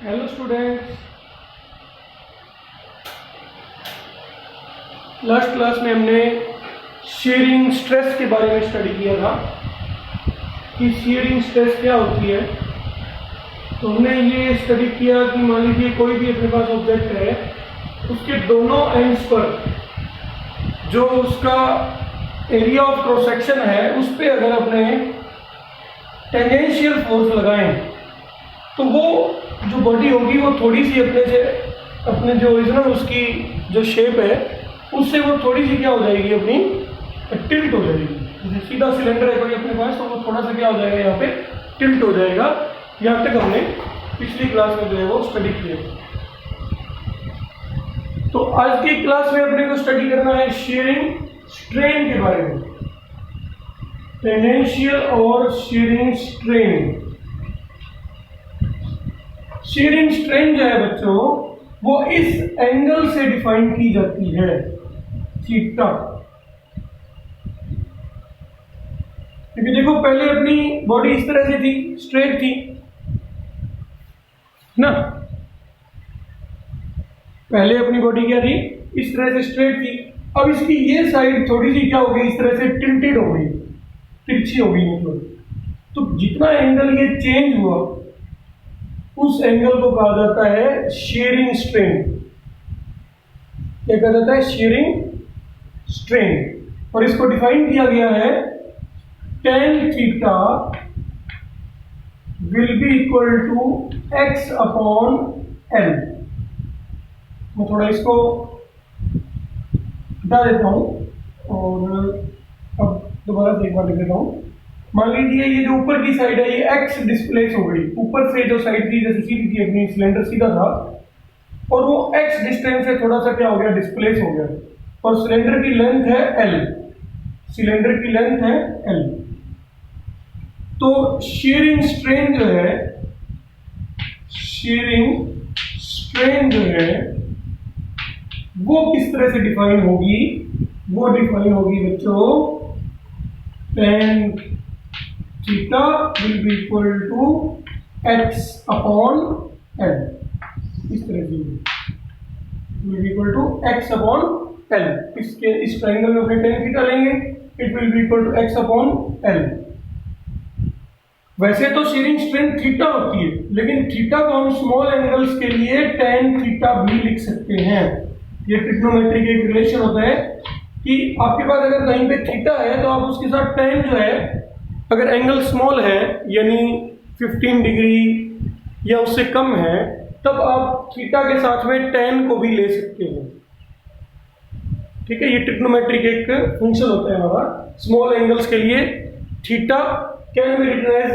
Hello students, last class में हमने sharing stress के बारे में स्टडी किया था कि शेयरिंग स्ट्रेस क्या होती है। तो हमने ये स्टडी किया कि मान लीजिए कोई भी अपने पास ऑब्जेक्ट है, उसके दोनों एंड्स पर जो उसका एरिया ऑफ क्रॉस सेक्शन है उस पर अगर अपने टेंजेंशियल फोर्स लगाएं तो वो जो बॉडी होगी वो थोड़ी सी अपने जो ओरिजिनल उसकी जो शेप है उससे वो थोड़ी सी क्या हो जाएगी, अपनी टिल्ट हो जाएगी। जैसे सीधा सिलेंडर है कोई अपने पास तो वो थोड़ा सा क्या हो जाएगा, यहाँ पे टिल्ट हो जाएगा। यहाँ तक हमने पिछली क्लास में जो है वो स्टडी किया। तो आज की क्लास में अपने को स्टडी करना है शेयरिंग स्ट्रेन के बारे में, टेंजेंशियल और शेयरिंग स्ट्रेन। शेयरिंग स्ट्रेन जो है बच्चों वो इस एंगल से डिफाइन की जाती है, थीटा। क्योंकि देखो पहले अपनी बॉडी इस तरह से थी, स्ट्रेट थी ना। पहले अपनी बॉडी क्या थी, इस तरह से स्ट्रेट थी। अब इसकी ये साइड थोड़ी सी क्या हो गई, इस तरह से टिल्टेड हो गई, तिरछी हो गई मतलब। तो जितना एंगल ये चेंज हुआ उस एंगल को कहा जाता है शेयरिंग स्ट्रेन। क्या कहा जाता है, शेयरिंग स्ट्रेन। और इसको डिफाइन किया गया है tan theta will be equal to x upon l। मैं थोड़ा इसको हटा देता हूं और अब दोबारा से एक बार लिख देता हूं। मान लीजिए ये जो ऊपर की साइड है ये x डिस्प्लेस हो गई, ऊपर से जो साइड थी जैसे सीधी थी अपनी, सिलेंडर सीधा था और वो x डिस्टेंस से थोड़ा सा क्या हो गया, डिस्प्लेस हो गया। और सिलेंडर की लेंथ है l, सिलेंडर की लेंथ है l। तो शेयरिंग स्ट्रेन जो है, शेयरिंग स्ट्रेन जो है वो किस तरह से डिफाइन होगी, वो डिफाइन होगी बच्चों tan theta will be equal to x upon l। इस तरह से will be equal to x upon l। इसके इस ट्रायंगल में अपने tan थीटा लेंगे, it will be equal to x upon l। वैसे तो शेयरिंग स्ट्रेन थीटा होती है, लेकिन थीटा को हम स्मॉल एंगल्स के लिए tan थीटा भी लिख सकते हैं। ये ट्रिग्नोमेट्री का एक रिलेशन होता है कि आपके पास अगर कहीं पे थीटा है तो आप उसके साथ tan जो है, अगर एंगल स्मॉल है यानी 15 डिग्री या उससे कम है, तब आप थीटा के साथ में tan को भी ले सकते हैं। ठीक है, ये ट्रिग्नोमेट्री का एक फंक्शन होता है हमारा। स्मॉल एंगल्स के लिए theta can be written as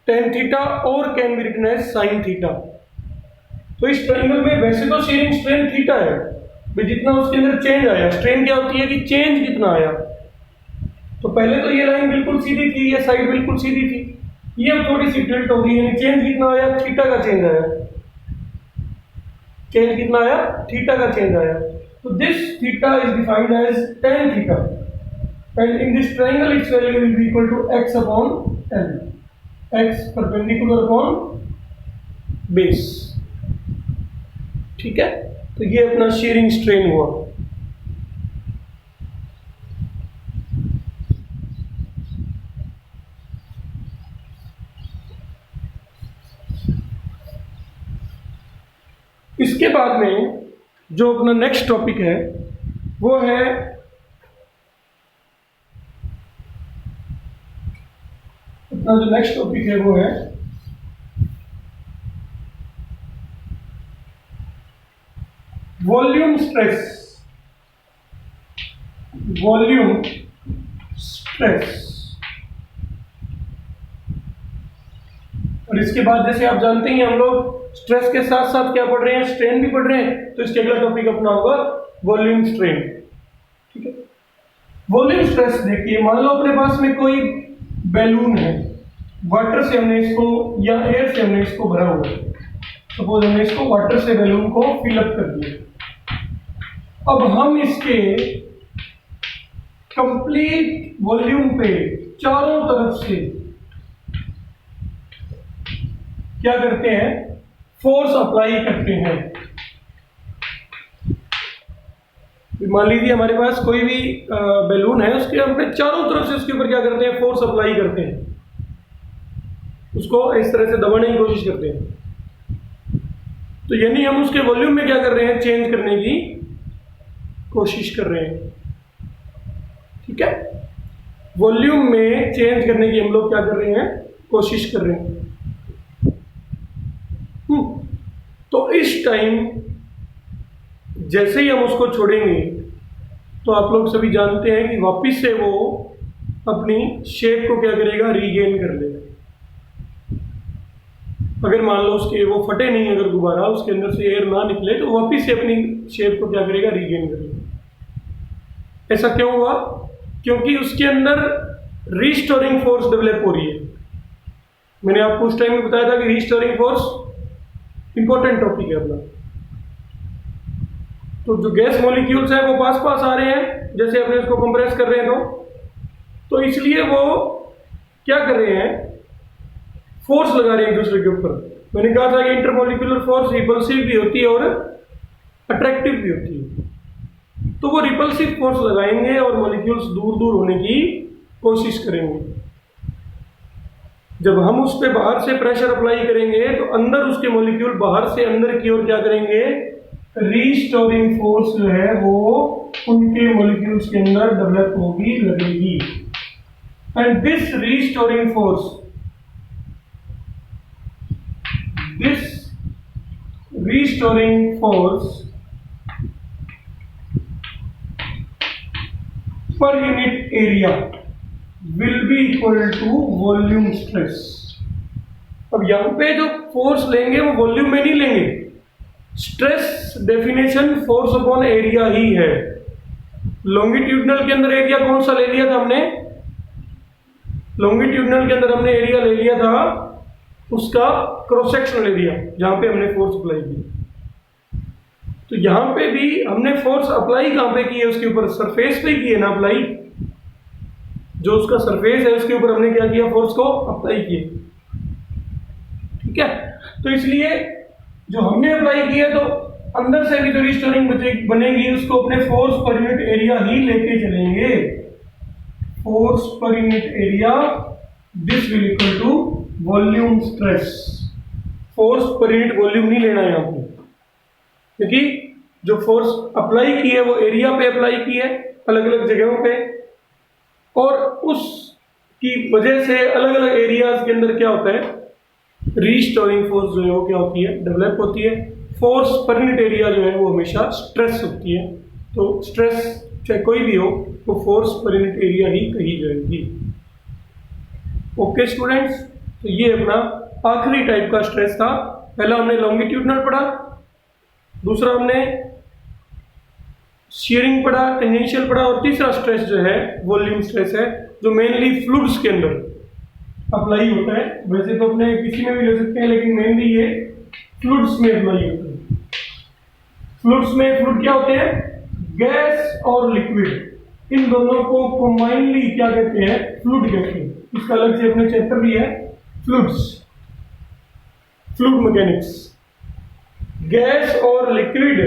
tan theta और can be written as sin theta. तो इस ट्रायंगल में वैसे तो शेयरिंग स्ट्रेन थीटा है, जितना उसके अंदर चेंज आया, स्ट्रेन क्या होती है कि चेंज कितना आया। तो पहले तो ये लाइन बिल्कुल सीधी थी, ये साइड बिल्कुल सीधी थी, ये अब थोड़ी सी टिल्ट हो गई, यानी चेंज कितना आया, थीटा का चेंज आया। चेंज कितना आया, थीटा का चेंज आया। तो this theta is defined as tan theta and in this triangle its value will be equal to x upon l, x perpendicular upon base. ठीक है, तो ये अपना शेयरिंग स्ट्रेन हुआ। इसके बाद में जो अपना नेक्स्ट टॉपिक है वो है अपना जो नेक्स्ट टॉपिक है वो है वॉल्यूम स्ट्रेस। Volume stress. और इसके बाद जैसे आप जानते हैं हम लोग स्ट्रेस के साथ साथ क्या पढ़ रहे हैं, स्ट्रेन भी पढ़ रहे हैं। तो इसके अगला टॉपिक अपना होगा वॉल्यूम स्ट्रेन। ठीक है, वॉल्यूम स्ट्रेस देखिए, मान लो अपने पास में कोई बैलून है, वाटर से हमने इसको या एयर से हमने इसको भरा हुआ है। सपोज हमने इसको वाटर से बैलून को फिलअप कर दिया। अब हम इसके कंप्लीट वॉल्यूम पे चारों तरफ से क्या करते हैं, फोर्स अप्लाई करते हैं। मान लीजिए हमारे पास कोई भी बैलून है, उसके अपने चारों तरफ से उसके ऊपर क्या करते हैं, फोर्स अप्लाई करते हैं, उसको इस तरह से दबाने की कोशिश करते हैं। तो यानी हम उसके वॉल्यूम में क्या कर रहे हैं, चेंज करने की कोशिश कर रहे हैं। ठीक है, वॉल्यूम में चेंज करने की हम लोग क्या कर रहे हैं, कोशिश कर रहे हैं। तो इस टाइम जैसे ही हम उसको छोड़ेंगे तो आप लोग सभी जानते हैं कि वापस से वो अपनी शेप को क्या करेगा, रीगेन कर लेगा। अगर मान लो उसके वो फटे नहीं, अगर दोबारा उसके अंदर से एयर ना निकले तो वापस से अपनी शेप को क्या करेगा, रीगेन करेगा। ऐसा क्यों हुआ? क्योंकि उसके अंदर रीस्टोरिंग फोर्स डेवलप हो रही है। मैंने आपको उस टाइम में बताया था कि रीस्टोरिंग फोर्स इंपॉर्टेंट टॉपिक है अपना। तो जो गैस मॉलिक्यूल्स हैं वो पास पास आ रहे हैं, जैसे अपने उसको कंप्रेस कर रहे हैं तो इसलिए वो क्या कर रहे हैं, फोर्स लगा रहे हैं एक दूसरे के ऊपर। मैंने कहा था कि इंटरमॉलिक्यूलर फोर्स रिपल्सिव भी होती है और अट्रैक्टिव भी होती है। तो वो रिपल्सिव फोर्स लगाएंगे और मॉलिक्यूल्स दूर दूर होने की कोशिश करेंगे। जब हम उस पर बाहर से प्रेशर अप्लाई करेंगे तो अंदर उसके मॉलिक्यूल बाहर से अंदर की ओर क्या करेंगे, रीस्टोरिंग फोर्स जो है वो उनके मॉलिक्यूल्स के अंदर डेवलप होगी, लगेगी। And this restoring force per unit area will be equal to volume stress। अब यहां पे जो फोर्स लेंगे वो वॉल्यूम में नहीं लेंगे, stress definition force upon area ही है। लॉन्गिट्यूडनल के अंदर एरिया कौन सा ले लिया था हमने, लॉन्गिट्यूडनल के अंदर हमने एरिया ले लिया था उसका क्रॉस सेक्शनल एरिया, जहां पे हमने फोर्स अप्लाई की। तो यहां पे भी हमने फोर्स अप्लाई कहां पे की है, उसके ऊपर सरफेस पे की है ना अप्लाई। जो उसका सरफेस है उसके ऊपर हमने क्या किया, फोर्स को अप्लाई किया। ठीक है, तो इसलिए जो हमने अप्लाई किया तो अंदर से भी जो रीस्टोरिंग बनेगी उसको अपने फोर्स पर यूनिट एरिया ही लेके चलेंगे। Force per unit area this will equal to volume stress. Force per unit volume नहीं लेना है यहां पे, क्योंकि जो फोर्स अप्लाई की है वो एरिया पे अप्लाई की है अलग अलग जगहों पे, और उसकी वजह से अलग अलग एरियाज के अंदर क्या होता है, रीस्टोरिंग फोर्स जो है वो क्या होती है, डेवलप होती है। फोर्स पर यूनिट एरिया जो है वो हमेशा स्ट्रेस होती है। तो स्ट्रेस चाहे कोई भी हो तो फोर्स पर यूनिट एरिया ही कही जाएगी। ओके स्टूडेंट्स, तो ये अपना आखिरी टाइप का स्ट्रेस था। पहला हमने लॉन्गिट्यूडनल पढ़ा, दूसरा हमने शियरिंग पढ़ा, टेंजेंशियल पढ़ा, और तीसरा स्ट्रेस जो है वॉल्यूम स्ट्रेस है, जो मेनली फ्लूइड्स के अंदर अप्लाई होता है। वैसे तो अपने किसी में भी ले सकते हैं, लेकिन मेनली ये फ्लूइड्स में अप्लाई होता है। फ्लूइड्स में फ्लूइड क्या होते हैं, गैस और लिक्विड, इन दोनों को कंबाइनली क्या कहते हैं, फ्लूइड कहते हैं। इसका अलग से अपने चैप्टर भी है, फ्लूइड्स, फ्लूइड मैकेनिक्स। गैस और लिक्विड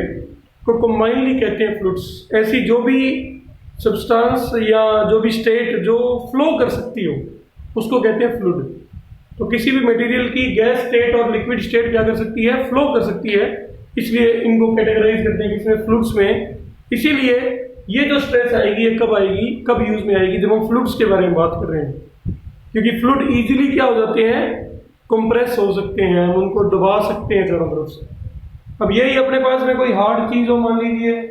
को कंबाइनली कहते हैं फ्लूइड्स। ऐसी जो भी सब्सटेंस या जो भी स्टेट जो फ्लो कर सकती हो उसको कहते हैं फ्लूइड। तो किसी भी मटेरियल की गैस स्टेट और लिक्विड स्टेट क्या कर सकती है, फ्लो कर सकती है, इसलिए इनको कैटेगराइज करते हैं किसमें, फ्लूइड्स में। इसीलिए ये जो स्ट्रेस आएगी ये कब आएगी, कब यूज में आएगी, जब हम फ्लूइड्स के बारे में बात कर रहे हैं। क्योंकि फ्लूइड इजीली क्या हो जाते हैं, कंप्रेस हो सकते हैं, हम उनको दबा सकते हैं चारों तरफ से। अब यही अपने पास में कोई हार्ड चीज हो, मान लीजिए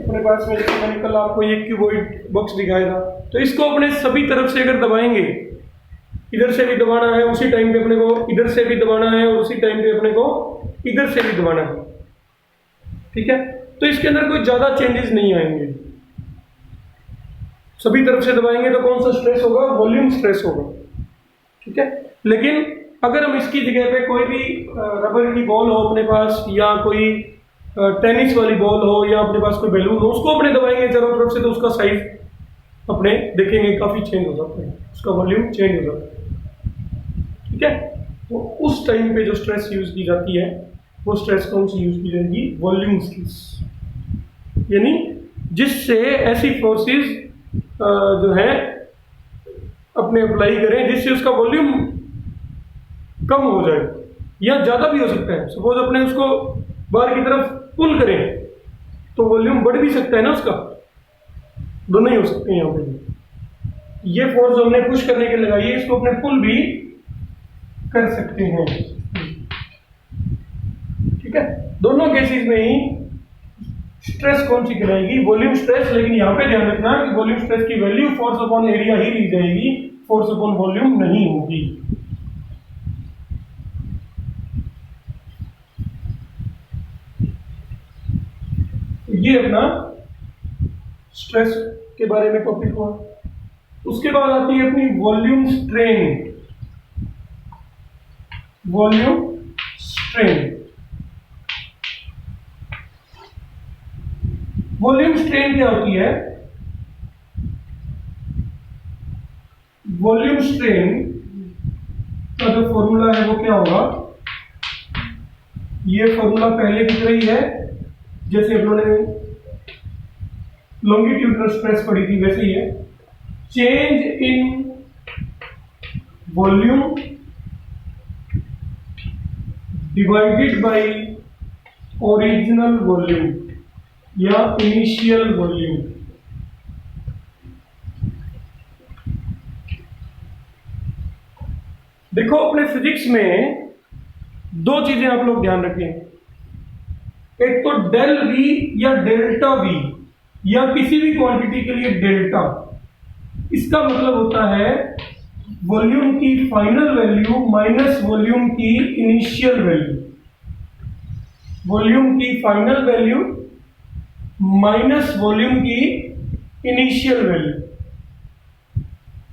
अपने पास में, जैसे मैंने कल आपको ये क्यूबॉइड बॉक्स दिखाया था, तो इसको अपने सभी तरफ से अगर दबाएंगे, इधर से भी दबाना है उसी टाइम पे अपने को, इधर से भी दबाना है और उसी टाइम पे अपने को इधर से भी दबाना है। ठीक है, तो इसके अंदर कोई ज्यादा चेंजेस नहीं आएंगे। सभी तरफ से दबाएंगे तो कौन सा स्ट्रेस होगा, वॉल्यूम स्ट्रेस होगा। ठीक है, लेकिन अगर हम इसकी जगह पे कोई भी रबर की बॉल हो अपने पास, या कोई टेनिस वाली बॉल हो, या अपने पास कोई बैलून हो, उसको अपने दबाएंगे चारों तरफ से, तो उसका साइज अपने देखेंगे काफी चेंज हो जाता है। उसका वॉल्यूम चेंज हो जाता है। ठीक है, तो उस टाइम पे जो स्ट्रेस यूज की जाती है वो स्ट्रेस कौन सी यूज की जाएगी? वॉल्यूम स्ट्रेस, यानी जिससे ऐसी फोर्सेस जो है अपने अप्लाई करें जिससे उसका वॉल्यूम कम हो जाए या ज़्यादा भी हो सकता है। सपोज अपने उसको बाहर की तरफ पुल करें तो वॉल्यूम बढ़ भी सकता है ना उसका, दोनों ही हो सकते हैं यहाँ पे। ये फोर्स हमने पुश करने के लिए लगाई है, इसको अपने पुल भी कर सकते हैं। ठीक है, दोनों केसेस में ही स्ट्रेस कौन सी कहलाएगी? Volume stress. लेकिन यहाँ पे ध्यान रखना कि वॉल्यूम स्ट्रेस की वैल्यू फोर्स अपॉन एरिया ही ली जाएगी, फोर्स अपॉन वॉल्यूम नहीं होगी। ये अपना स्ट्रेस के बारे में टॉपिक हुआ। उसके बाद आती है अपनी volume strain. Volume strain, volume strain क्या होती है? वॉल्यूम स्ट्रेन का जो फॉर्मूला है वो क्या होगा? ये फॉर्मूला पहले की तरह ही है, जैसे हम लोगों ने लॉन्गिट्यूडनल स्ट्रेस पढ़ी थी वैसे ही है। Change in volume divided by original volume या इनिशियल वॉल्यूम। देखो अपने फिजिक्स में दो चीजें आप लोग ध्यान रखें, एक तो डेल वी या डेल्टा वी या किसी भी क्वांटिटी के लिए डेल्टा, इसका मतलब होता है वॉल्यूम की फाइनल वैल्यू माइनस वॉल्यूम की इनिशियल वैल्यू। वॉल्यूम की फाइनल वैल्यू माइनस वॉल्यूम की इनिशियल वैल्यू,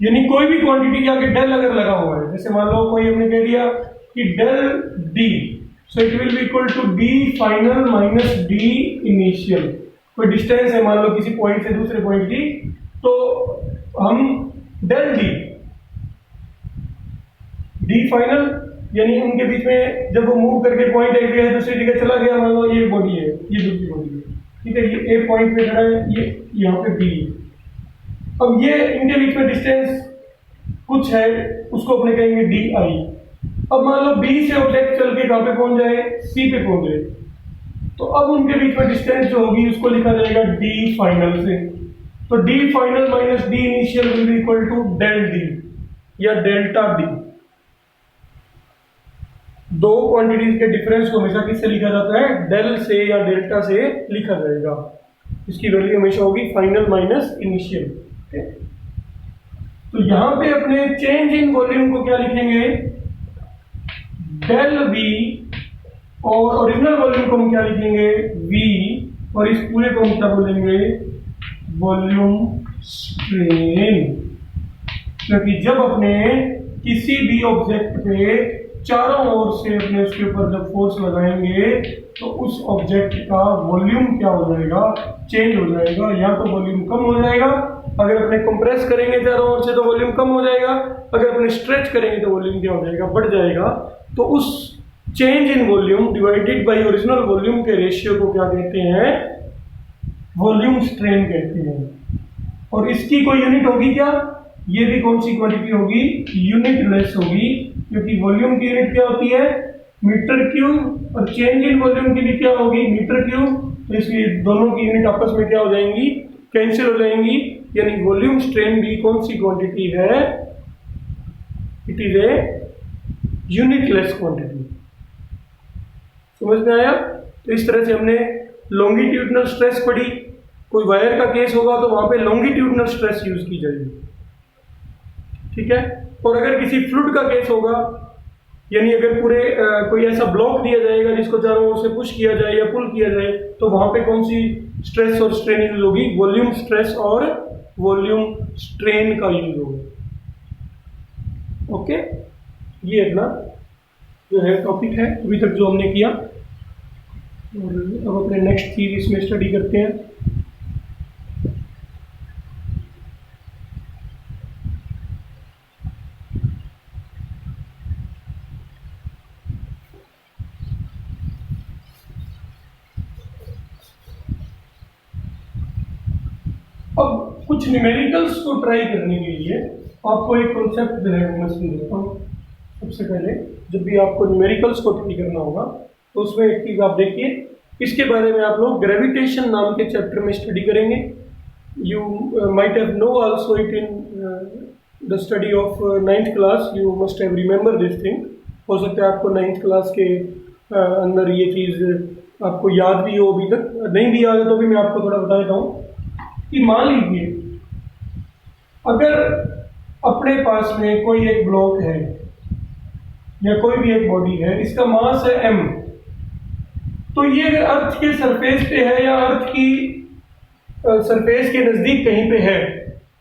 यानी कोई भी क्वांटिटी के आगे डेल अगर लगा हुआ है, जैसे मान लो कोई हमने कह दिया कि del D, so it will be equal to D final minus D initial. कोई डिस्टेंस है मान लो किसी पॉइंट से दूसरे पॉइंट की, तो हम डेल डी, डी फाइनल यानी उनके बीच में जब वो मूव करके पॉइंट एक जगह दूसरी जगह चला गया, मान लो ये बॉडी है, ये दूसरी बॉडी है, ठीक है, ये ए पॉइंट पे खड़ा है, ये यहाँ पे बी है। अब ये इनके बीच में डिस्टेंस कुछ है, उसको अपने कहेंगे डी आई। अब मान लो बी से ऑब्जेक्ट चल के कहाँ पे पहुंच जाए? सी पे पहुंच जाए, तो अब उनके बीच में डिस्टेंस जो होगी उसको लिखा जाएगा डी फाइनल से। तो D final minus D initial will be equal to del D या डेल्टा डी। दो क्वांटिटीज के डिफरेंस को हमेशा किससे लिखा जाता है? डेल से या डेल्टा से लिखा जाएगा। इसकी वैल्यू हमेशा होगी फाइनल माइनस इनिशियल। तो यहां पे अपने चेंज इन वॉल्यूम को क्या लिखेंगे? डेल वी, और ओरिजिनल वॉल्यूम को हम क्या लिखेंगे? वी, और इस पूरे को हम क्या बोलेंगे? Volume strain. क्योंकि जब अपने किसी भी ऑब्जेक्ट पे चारों ओर से अपने उसके ऊपर जब फोर्स लगाएंगे तो उस ऑब्जेक्ट का वॉल्यूम क्या हो जाएगा? चेंज हो जाएगा। या तो वॉल्यूम कम हो जाएगा, अगर अपने कंप्रेस करेंगे चारों ओर से तो वॉल्यूम कम हो जाएगा, अगर अपने स्ट्रेच करेंगे तो वॉल्यूम क्या हो जाएगा? बढ़ जाएगा। तो उस change in volume divided by original volume के रेशियो को क्या कहते हैं? वॉल्यूम स्ट्रेन कहते हैं। और इसकी कोई यूनिट होगी क्या? ये भी कौन सी क्वांटिटी होगी? यूनिट लेस होगी, क्योंकि वॉल्यूम की यूनिट क्या होती है? मीटर क्यूब, और चेंज इन वॉल्यूम की भी क्या होगी? Metre cube. तो इसलिए दोनों की यूनिट आपस में क्या हो जाएंगी? कैंसिल हो जाएंगी। यानी वॉल्यूम स्ट्रेन भी कौन सी क्वांटिटी है? It is a unit less quantity. समझ में आया? तो इस तरह से हमने लॉन्गिट्यूडनल स्ट्रेस पढ़ी। कोई वायर का केस होगा तो वहां पे लॉन्गिट्यूडनल स्ट्रेस यूज की जाएगी, ठीक है। और अगर किसी फ्लूइड का केस होगा, यानी अगर पूरे कोई ऐसा ब्लॉक दिया जाएगा जिसको चारों ओर से पुश किया जाए या पुल किया जाए, तो वहां पे कौन सी स्ट्रेस और स्ट्रेन यूज होगी? वॉल्यूम स्ट्रेस और वॉल्यूम स्ट्रेन का यूज होगा। ओके, ये अपना जो है टॉपिक है अभी तक जो हमने किया, और अब अपने नेक्स्ट सीरीज में स्टडी करते हैं। कुछ न्यूमेरिकल्स को ट्राई करने के लिए आपको एक कॉन्सेप्ट जो है मैं समझाता हूँ। सबसे पहले जब भी आपको न्यूमेरिकल्स को ट्राई करना होगा तो उसमें एक चीज़ आप देखिए, इसके बारे में आप लोग ग्रेविटेशन नाम के चैप्टर में स्टडी करेंगे। You might have know also it in the study of 9th class, you must have remember this thing. हो सकता है आपको 9th क्लास के अंदर ये चीज़ आपको याद भी हो, अभी तक नहीं भी याद है तो भी मैं आपको थोड़ा बता देता हूँ कि मान लीजिए अगर अपने पास में कोई एक ब्लॉक है या कोई भी एक बॉडी है, इसका मास है m, तो ये अगर अर्थ के सरफेस पे है या अर्थ की सरफेस के नज़दीक कहीं पे है,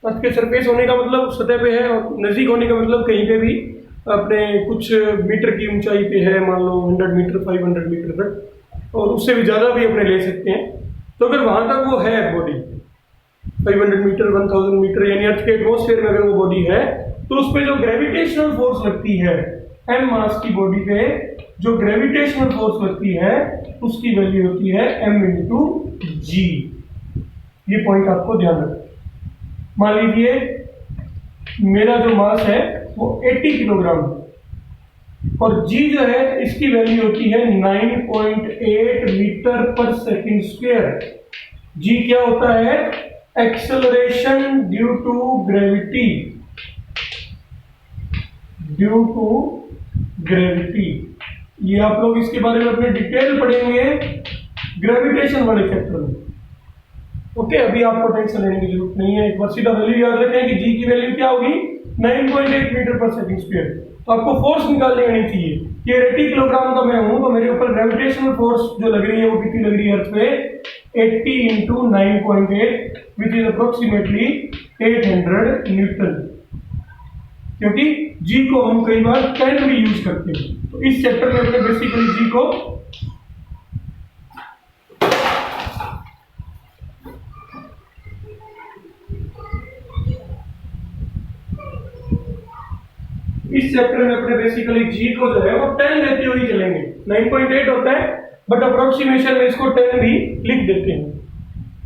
अर्थ के सरफेस होने का मतलब सतह पे है और नज़दीक होने का मतलब कहीं पे भी अपने कुछ मीटर की ऊंचाई पे है, मान लो 100 मीटर 500 मीटर तक, और उससे भी ज़्यादा भी अपने ले सकते हैं। तो अगर वहाँ तक वो है बॉडी 500 मीटर 1000 मीटर यानी अर्थ के एटमॉस्फेयर में अगर वो बॉडी है, तो उस पर जो ग्रेविटेशनल फोर्स लगती है m मास की बॉडी पे, जो ग्रेविटेशनल फोर्स लगती है उसकी वैल्यू होती है m इंटू जी। ये पॉइंट आपको ध्यान रखना। मान लीजिए मेरा जो मास है वो 80 किलोग्राम और g जो है इसकी वैल्यू होती है 9.8 मीटर पर सेकेंड स्क्वायर। g क्या होता है? Acceleration due to gravity, due to gravity. ये आप लोग इसके बारे में अपने डिटेल पढ़ेंगे ग्रेविटेशन वाले चैप्टर में। ओके, अभी आपको टेंशन लेने की जरूरत नहीं है। एक बार सीधा वैल्यू याद रखें कि जी की वैल्यू क्या होगी 9.8 मीटर पर सेकेंड स्क्वायर। तो आपको फोर्स निकालनी आनी चाहिए कि 80 किलोग्राम का मैं हूं तो मेरे ऊपर ग्रेविटेशनल फोर्स जो लग रही है वो कितनी लग रही है अर्थ पे? 80 into 9.8 which is approximately 800 Newton, क्योंकि जी को हम कई बार 10 भी यूज करते हैं। तो इस चैप्टर में हमने बेसिकली जी को जी को जो है वो 10 लेते हुए चलेंगे। 9.8 होता है बट अप्रोक्सीमेशन में इसको 10 भी लिख देते हैं,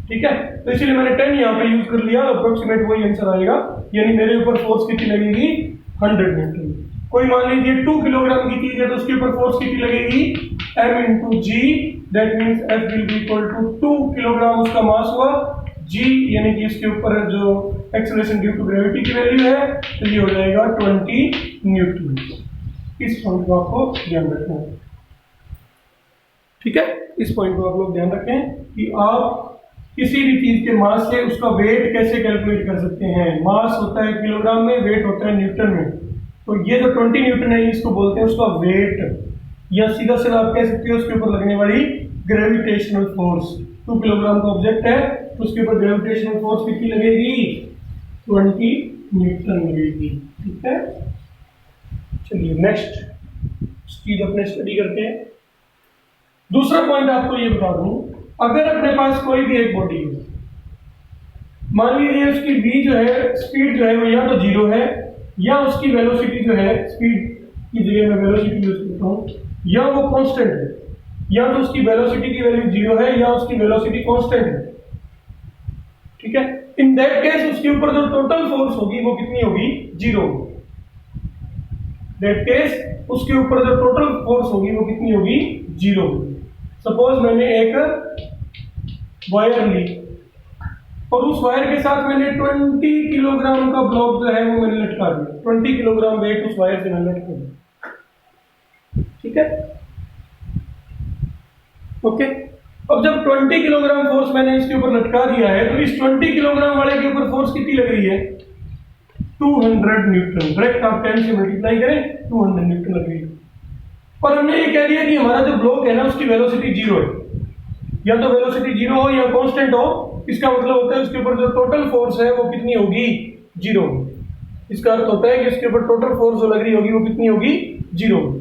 ठीक है। तो इसलिए मैंने 10 यहाँ पे यूज कर लिया, अप्रोक्सीमेट वही आंसर आएगा, यानी मेरे ऊपर फोर्स कितनी लगेगी 100 न्यूटन। कोई मान लीजिए 2 किलोग्राम की चीज है तो उसके ऊपर फोर्स कितनी लगेगी m into G, that means F will be equal to 2 kilogram उसका मास हुआ, g यानी कि इसके ऊपर जो एक्सेलरेशन ड्यू टू ग्रेविटी की वैल्यू है तो ये हो जाएगा 20 न्यूटन। इस पॉइंट को आपको ध्यान रखना है, ठीक है। इस पॉइंट को आप लोग ध्यान रखें कि आप किसी भी चीज के मास से उसका वेट कैसे कैलकुलेट कर सकते हैं। मास होता है किलोग्राम में, वेट होता है न्यूटन में। तो ये जो 20 न्यूटन है इसको बोलते हैं उसका वेट, या सीधा सीधा आप कह सकते हो उसके ऊपर लगने वाली ग्रेविटेशनल फोर्स। 2 किलोग्राम का ऑब्जेक्ट है तो उसके ऊपर ग्रेविटेशनल फोर्स कितनी लगेगी 20 न्यूटन लगेगी, ठीक है। चलिए नेक्स्ट चीज अपने स्टडी करते हैं। दूसरा पॉइंट आपको ये बता दूं, अगर अपने पास कोई भी एक बॉडी है, मान लीजिए उसकी v जो है स्पीड जो है वो या तो 0 है या उसकी वेलोसिटी जो है, स्पीड की जगह मैं वेलोसिटी यूज करता हूं, या वो कांस्टेंट है, या तो उसकी वेलोसिटी की वैल्यू 0 है या उसकी वेलोसिटी कांस्टेंट है, ठीक है। इन दैट केस उसके ऊपर जो टोटल फोर्स होगी वो कितनी होगी 0 होगी। दैट केस उसके ऊपर जो टोटल फोर्स होगी वो कितनी होगी 0 होगी। सपोज मैंने एक वायर ली और उस वायर के साथ मैंने 20 किलोग्राम का ब्लॉक जो है वो मैंने लटका दिया, 20 किलोग्राम वेट उस वायर से मैंने लटका दिया, ठीक है, ओके। अब जब 20 किलोग्राम फोर्स मैंने इसके ऊपर लटका दिया है तो इस 20 किलोग्राम वाले के ऊपर फोर्स कितनी लग रही है 200 न्यूटन। डायरेक्ट आप 10 से मल्टीप्लाई करें 200 न्यूटन लग रही है। और हमने ये कह दिया कि हमारा जो ब्लॉक है ना उसकी वेलोसिटी 0 है, या तो वेलोसिटी 0 हो या कांस्टेंट हो। इसका मतलब होता है उसके ऊपर जो टोटल फोर्स है वो कितनी होगी 0 होगी। इसका अर्थ होता है कि इसके ऊपर टोटल फोर्स जो लग रही होगी वो कितनी होगी 0 होगी,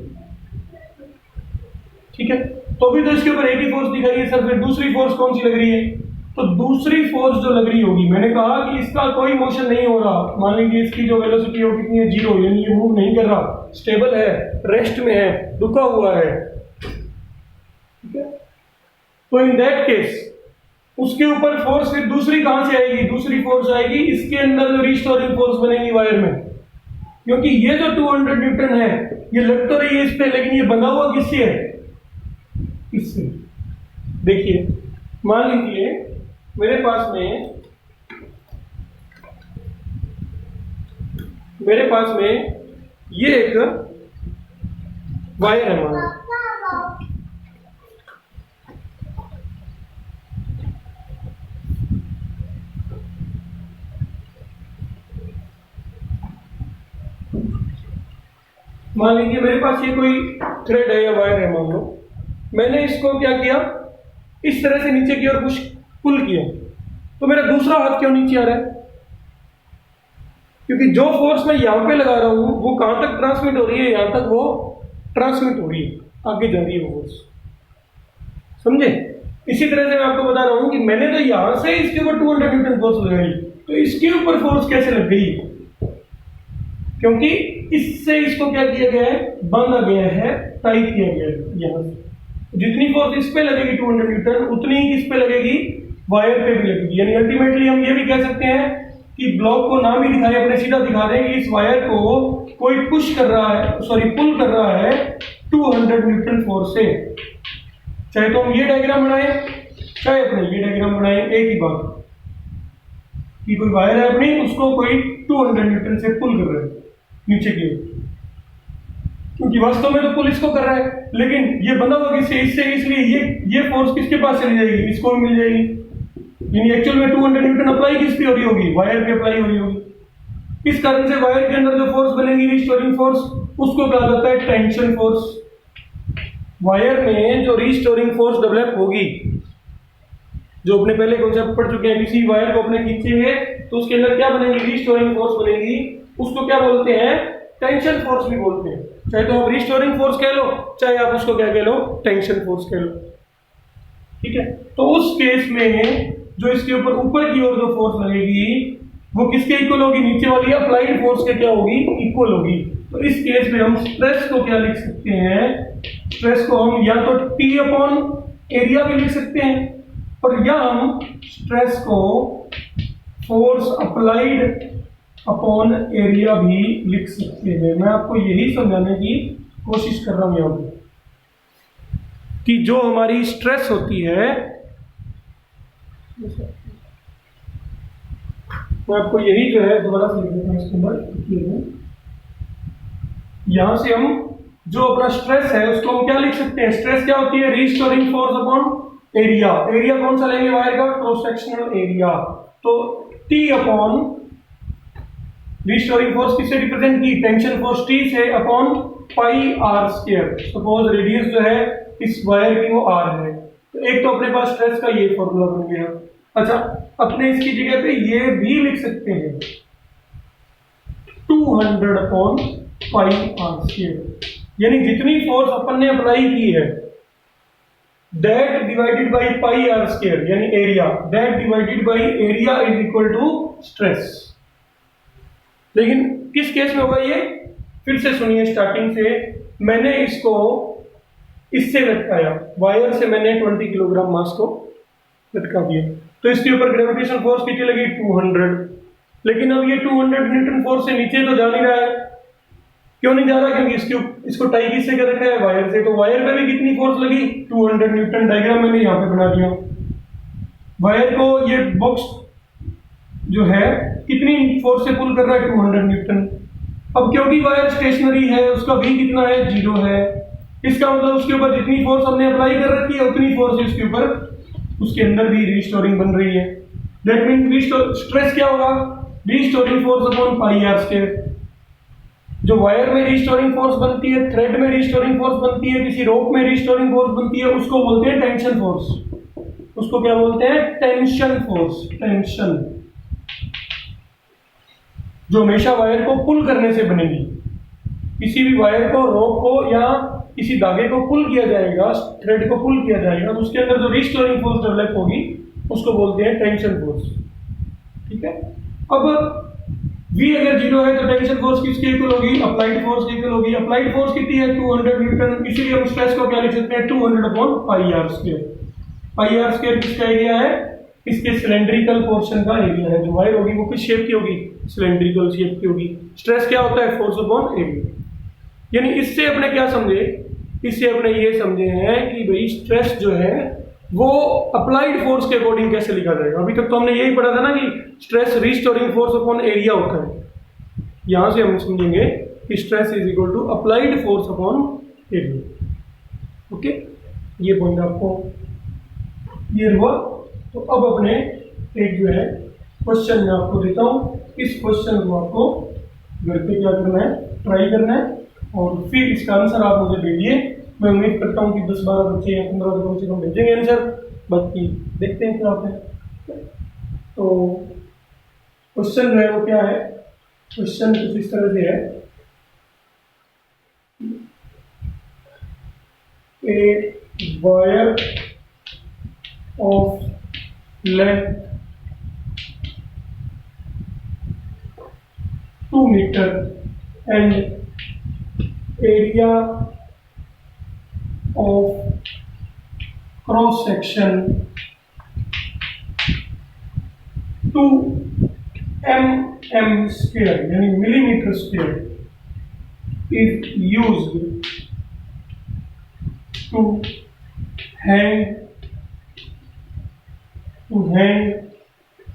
ठीक है। तो अभी तो इसके ऊपर एक ही फोर्स दिखाई है सर, फिर दूसरी फोर्स कौन सी लग रही है? तो दूसरी फोर्स जो लग रही होगी, मैंने कहा कि इसका कोई मोशन नहीं हो रहा, मान लीजिए इसकी जो वेलोसिटी है वो कितनी है 0, यानी ये मूव नहीं कर रहा, स्टेबल है, रेस्ट में है, रुका हुआ है, ठीक है। तो इन दैट केस उसके ऊपर फोर्स फिर दूसरी कहां से आएगी, दूसरी फोर्स आएगी इसके अंदर जो रिस्टोरिंग फोर्स बनेगी वायर में, क्योंकि ये जो 200 न्यूटन है ये लग तो रही है इस पे, लेकिन ये बना हुआ किससे है, इससे। देखिए मान लीजिए मेरे पास में ये एक वायर है मान, मान लीजिए मेरे पास ये कोई थ्रेड है या वायर है मान लो, मैंने इसको क्या किया, इस तरह से नीचे की ओर पुल किया, तो मेरा दूसरा हाथ क्यों नीचे आ रहा है, क्योंकि जो फोर्स मैं यहां पे लगा रहा हूं वो कहां तक ट्रांसमिट हो रही है, यहां तक वो ट्रांसमिट हो रही है, आगे जा रही है वो फोर्स, समझे। इसी तरह से मैं आपको बता रहा हूं कि मैंने तो यहां से इसके ऊपर 200 न्यूटन फोर्स लगाई, तो इसके ऊपर फोर्स कैसे लग गई, क्योंकि इससे इसको क्या किया गया है, बांधा गया है, टाई किया गया है यहां से। जितनी फोर्स इस पे लगेगी 200 न्यूटन, उतनी ही किस पे लगेगी, वायर पे भी लगेगी। यानी अल्टीमेटली हम ये भी कह सकते हैं कि ब्लॉक को ना भी दिखाए, अपने सीधा दिखा दें कि इस वायर को कोई पुश कर रहा है, सॉरी पुल कर रहा है 200 न्यूटन फोर्स से। चाहे तो हम ये डायग्राम बनाए, चाहे अपने ये डायग्राम बनाए, एक ही बात कि कोई वायर है अपनी, उसको कोई 200 न्यूटन से पुल कर रहा है नीचे की ओर, क्योंकि वास्तव में तो पुल इसको कर रहा है, लेकिन ये बंधा हुआ किससे, इससे, इसलिए ये फोर्स किसके पास चली जाएगी, इसको भी मिल जाएगी। यानी एक्चुअल में 200 न्यूटन अप्लाई किस पे हो रही होगी, वायर पे अप्लाई हो रही होगी। इस कारण से वायर के अंदर जो फोर्स बनेगी रिस्टोरिंग फोर्स, उसको कहा जाता है टेंशन फोर्स। वायर में जो रिस्टोरिंग फोर्स डेवलप होगी, जो अपने पहले कॉन्सेप्ट पढ़ चुके हैं, किसी वायर को अपने खींचे है तो उसके अंदर क्या बनेगी, रिस्टोरिंग फोर्स बनेगी, उसको क्या बोलते हैं, टेंशन फोर्स भी बोलते हैं। चाहे तो आप रिस्टोरिंग फोर्स कह लो, चाहे आप उसको क्या कह लो, टेंशन फोर्स कह लो, ठीक है। तो उस केस में जो इसके ऊपर की ओर जो फोर्स लगेगी वो किसके इक्वल होगी, नीचे वाली अप्लाइड फोर्स के क्या होगी, इक्वल होगी। तो इस केस में हम स्ट्रेस को क्या लिख सकते हैं, स्ट्रेस को हम या तो T अपॉन एरिया भी लिख सकते हैं, और या हम स्ट्रेस को फोर्स अप्लाइड अपॉन एरिया भी लिख सकते हैं। मैं आपको यही समझाने की कोशिश कर रहा हूं यहां पर कि जो हमारी स्ट्रेस होती है, मैं आपको यही जो है दोबारा से लिख देता हूं इसके अंदर। यहां से हम जो अपना स्ट्रेस है उसको हम क्या लिख सकते हैं, स्ट्रेस क्या होती है, restoring force upon area. Area कौन सा लेंगे, वायर का क्रॉस सेक्शनल एरिया। तो T अपॉन रिस्टोरिंग फोर्स किससे रिप्रेजेंट की, टेंशन फोर्स T से, upon pi are square. Suppose radius जो है इस वायर की वो r है, तो एक तो अपने पास स्ट्रेस का ये फॉर्मूला बन गया। अच्छा, अपने इसकी जगह पे ये भी लिख सकते हैं 200 अपॉन पाई आर स्क्वायर, यानी जितनी फोर्स अपन ने अप्लाई की है that divided by pi are square, यानी area, that divided by area is equal to stress. लेकिन किस केस में होगा ये, फिर से सुनिए स्टार्टिंग से। मैंने इसको इससे लटकाया, वायर से मैंने 20 किलोग्राम मास को लटका दिया, तो इसके ऊपर ग्रेविटेशन फोर्स कितनी लगी, 200। लेकिन अब ये 200 न्यूटन फोर्स से नीचे तो जा नहीं रहा है। क्यों नहीं जा रहा, क्योंकि इसको टाई किससे कर रखा है, वायर से। तो वायर पे भी कितनी फोर्स लगी, 200 न्यूटन। डायग्राम मैंने यहाँ पे बना दिया। वायर को ये बॉक्स जो है कितनी फोर्स से पुल कर रहा है, 200 न्यूटन। अब क्योंकि वायर स्टेशनरी है, उसका भी कितना है, 0 है। इसका मतलब उसके ऊपर जितनी फोर्स हमने अप्लाई कर रखी है उतनी फोर्स इसके ऊपर, उसके अंदर भी रिस्टोरिंग बन रही है। दैट मींस स्ट्रेस क्या होगा, restoring force upon pi are square. जो वायर में रिस्टोरिंग फोर्स बनती है, थ्रेड में रिस्टोरिंग फोर्स बनती है, किसी रोप में रिस्टोरिंग फोर्स बनती है, उसको बोलते हैं टेंशन फोर्स। उसको क्या बोलते हैं, टेंशन फोर्स। टेंशन जो हमेशा वायर को पुल करने से बनेगी। किसी भी वायर को, रोप को या किसी धागे को पुल किया जाएगा, थ्रेड को पुल किया जाएगा, तो उसके अंदर जो रिस्टोरिंग फोर्स डेवलप होगी उसको बोलते हैं टेंशन फोर्स। ठीक है। अब V अगर 0 है तो टेंशन फोर्स किसके इक्वल होगी, अप्लाइड फोर्स के इक्वल होगी। अप्लाइड फोर्स कितनी है, 200 न्यूटन। इसीलिए हम स्ट्रेस को क्या लिख सकते हैं, 200 upon pi are square. Pi are square किसका एरिया है, इसके सिलेंड्रिकल पोर्शन का एरिया है। जो वायर होगी वो किस शेप की होगी, सिलेंड्रिकल शेप की होगी। स्ट्रेस क्या होता है, फोर्स अपॉन एरिया। यानी इससे अपने क्या समझे, इससे अपने ये समझे हैं कि भाई स्ट्रेस जो है वो अप्लाइड फोर्स के अकॉर्डिंग कैसे लिखा जाएगा। अभी तक तो हमने यही पढ़ा था ना कि stress restoring force upon area होता है। यहां से हम समझेंगे कि stress is equal to applied force upon area. Okay, ये पॉइंट आपको क्लियर हुआ। तो अब अपने एक जो है क्वेश्चन मैं आपको देता हूं, इस क्वेश्चन को आपको घर पे क्या करना है, ट्राई करना है और फिर इसका आंसर आप मुझे भेजिए। मैं उम्मीद करता हूं कि 10-12 बच्चे या 15 बच्चे कम से कम भेजेंगे आंसर। बाकी देखते हैं क्या होता है। तो क्वेश्चन जो है वो क्या है, क्वेश्चन कुछ इस तरह से है, a wire of length 2 meter and area of cross section 2 mm square यानी millimeter square is used to hang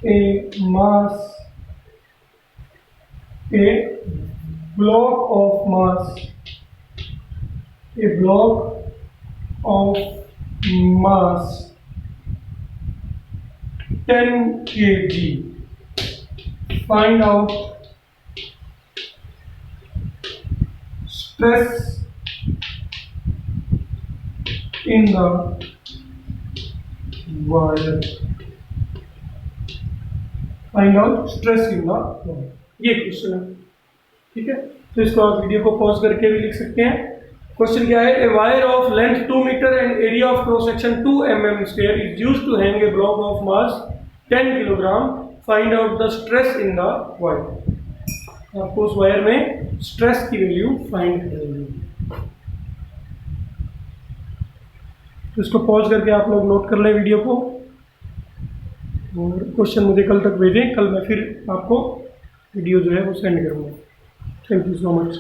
a mass, a block of mass 10 kg. Find out stress in the wire. Find out stress in the wire, ये question है। ठीक है, तो इसको आप video को pause करके भी लिख सकते हैं। क्वेश्चन क्या है, a wire of length 2 metre and area of cross section 2 mm square is used to hang a block of mass 10 kilogram, find out the stress in the wire. आपको उस वायर में स्ट्रेस की value find करनी है। तो इसको pause करके आप लोग नोट कर लें वीडियो को और क्वेश्चन मुझे कल तक भेजें। कल मैं फिर आपको वीडियो जो है वो सेंड करूँगा। Thank you so much.